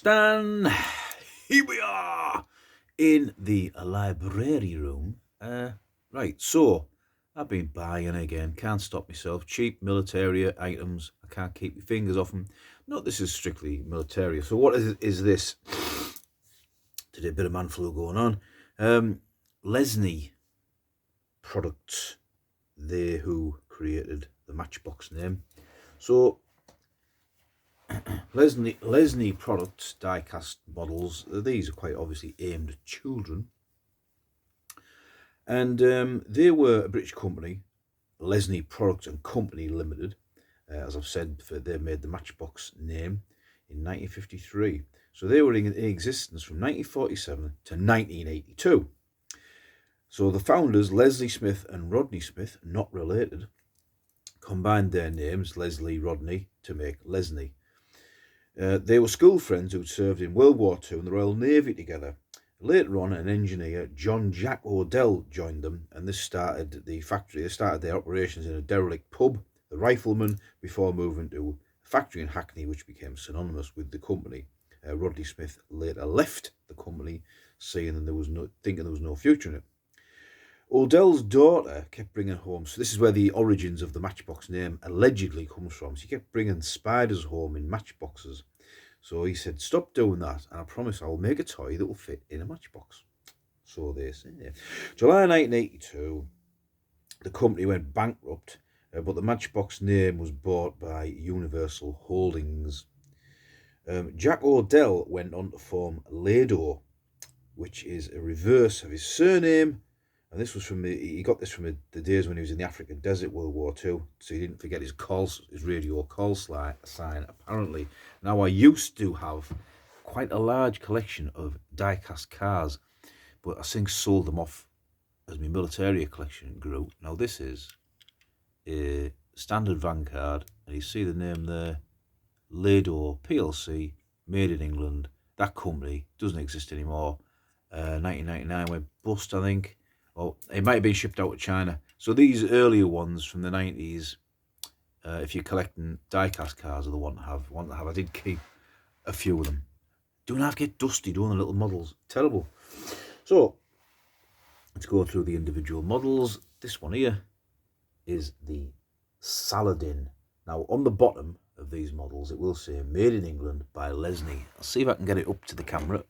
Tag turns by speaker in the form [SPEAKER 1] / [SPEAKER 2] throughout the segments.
[SPEAKER 1] Stan, here we are in the library room. Right, so I've been buying again, can't stop myself. Cheap military items, I can't keep my fingers off them. Not this is strictly military. So what is this? Today a bit of man flu going on. Lesney products, they who created the Matchbox name. So Lesney products, diecast models, these are quite obviously aimed at children. And they were a British company, Lesney Products and Company Limited. As I've said, they made the Matchbox name in 1953. So they were in existence from 1947 to 1982. So the founders, Leslie Smith and Rodney Smith, not related, combined their names, Leslie Rodney, to make Lesney. They were school friends who'd served in World War II in the Royal Navy together. Later on, an engineer, John Jack Odell, joined them, and this started the factory. They started their operations in a derelict pub, the Rifleman, before moving to a factory in Hackney, which became synonymous with the company. Rodney Smith later left the company, thinking there was no future in it. Odell's daughter kept bringing home, so this is where the origins of the Matchbox name allegedly comes from. She kept bringing spiders home in matchboxes. So he said, stop doing that, and I promise I'll make a toy that will fit in a matchbox. So they say. July 1982, the company went bankrupt, but the Matchbox name was bought by Universal Holdings. Jack Odell went on to form Lado, which is a reverse of his surname. And this was he got this from the days when he was in the African desert, World War II. So he didn't forget his radio call sign, apparently. Now, I used to have quite a large collection of die-cast cars, but I think sold them off as my military collection grew. Now, this is a standard Vanguard, and you see the name there, Lado PLC, made in England. That company doesn't exist anymore. 1999 went bust, I think. Well, it might have been shipped out to China. So these earlier ones from the 90s, if you're collecting die-cast cars, are the one to have. I did keep a few of them. Don't have to get dusty doing the little models. Terrible. So let's go through the individual models. This one here is the Saladin. Now, on the bottom of these models, it will say made in England by Lesney. I'll see if I can get it up to the camera.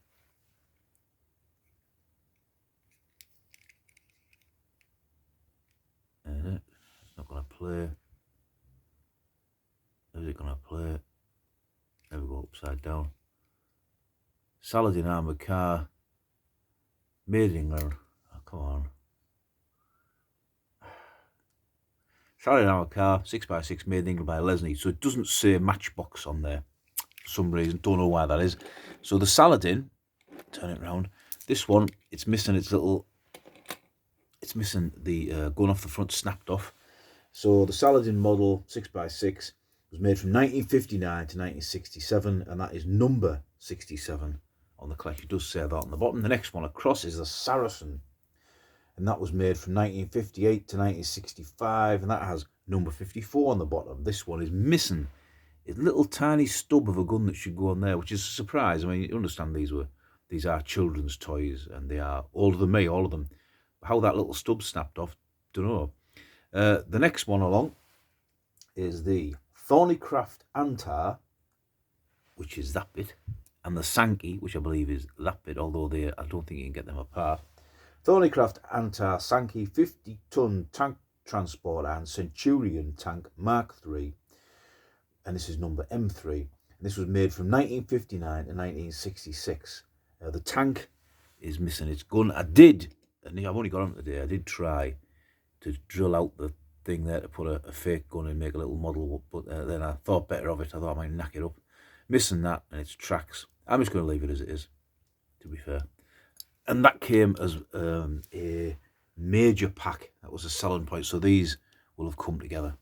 [SPEAKER 1] It's not going to play. Is it going to play? There we go, upside down. Saladin armoured car, made in England. Oh, come on. Saladin armoured car, 6x6, made in England by Lesney. So it doesn't say Matchbox on there for some reason. Don't know why that is. So the Saladin, turn it round. This one, it's missing its little. It's missing the gun off the front, snapped off. So the Saladin model 6x6 was made from 1959 to 1967, and that is number 67 on the collection. It does say that on the bottom. The next one across is the Saracen, and that was made from 1958 to 1965, and that has number 54 on the bottom. This one is missing a little tiny stub of a gun that should go on there, which is a surprise. I mean, you understand these are children's toys, and they are older than me, all of them. How that little stub snapped off, don't know. The next one along is the Thornycraft Antar, which is that bit, and the Sankey, which I believe is that bit, although I don't think you can get them apart. Thornycraft Antar Sankey 50-ton tank transport and Centurion tank Mark III, and this is number M3. And this was made from 1959 to 1966. The tank is missing its gun. And I've only got on today. I did try to drill out the thing there to put a fake gun and make a little model, but then I thought better of it. I thought I might knack it up. Missing that and its tracks. I'm just going to leave it as it is, to be fair. And that came as a major pack. That was a selling point. So these will have come together.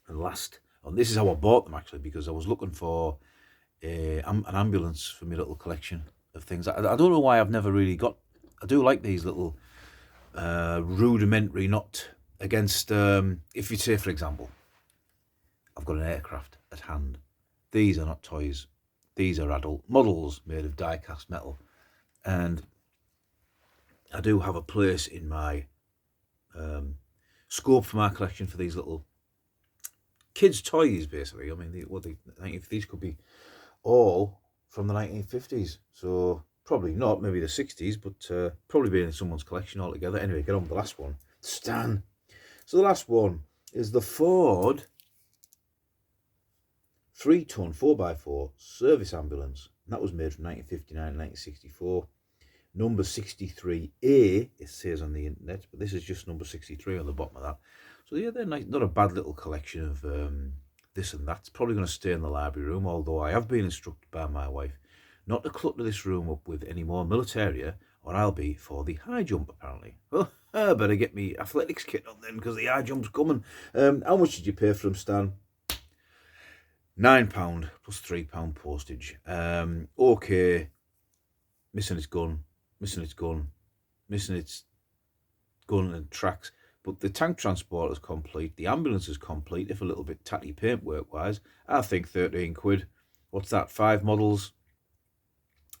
[SPEAKER 1] And this is how I bought them, actually, because I was looking for an ambulance for my little collection of things. I don't know why I've never really got. I do like these little rudimentary, not against, if you say, for example, I've got an aircraft at hand. These are not toys. these are adult models made of die-cast metal. And I do have a place in my scope for my collection for these little kids' toys, basically. I mean, these could be all from the 1950s. So probably not, maybe the 60s, but probably be in someone's collection altogether. Anyway, get on with the last one. Stan. So the last one is the Ford 3-ton 4x4 service ambulance. And that was made from 1959 and 1964. Number 63A, it says on the internet, but this is just number 63 on the bottom of that. So yeah, they're nice, not a bad little collection of this and that. It's probably going to stay in the library room, although I have been instructed by my wife not to clutter this room up with any more militaria, or I'll be for the high jump, apparently. Well, I better get me athletics kit on then, because the high jump's coming. How much did you pay for them, Stan? £9 plus £3 postage. Okay, missing its gun, missing its gun, missing its gun and tracks. But the tank transport is complete. The ambulance is complete, if a little bit tatty paintwork wise. I think 13 quid. What's that? 5 models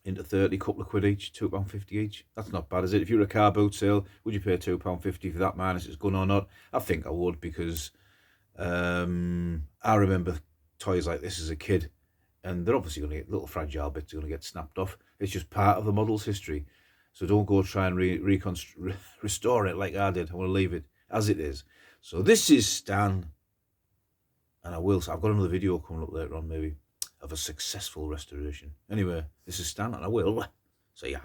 [SPEAKER 1] into 30, couple of quid each, £2.50 each. That's not bad, is it? If you're a car boot sale, would you pay £2.50 for that minus its gun or not? I think I would, because I remember toys like this as a kid, and they're obviously going to get little fragile bits are going to get snapped off. It's just part of the model's history. So don't go try and restore it like I did. I want to leave it as it is. So this is Stan, and I've got another video coming up later on, maybe, of a successful restoration. Anyway, this is Stan, and I will see ya.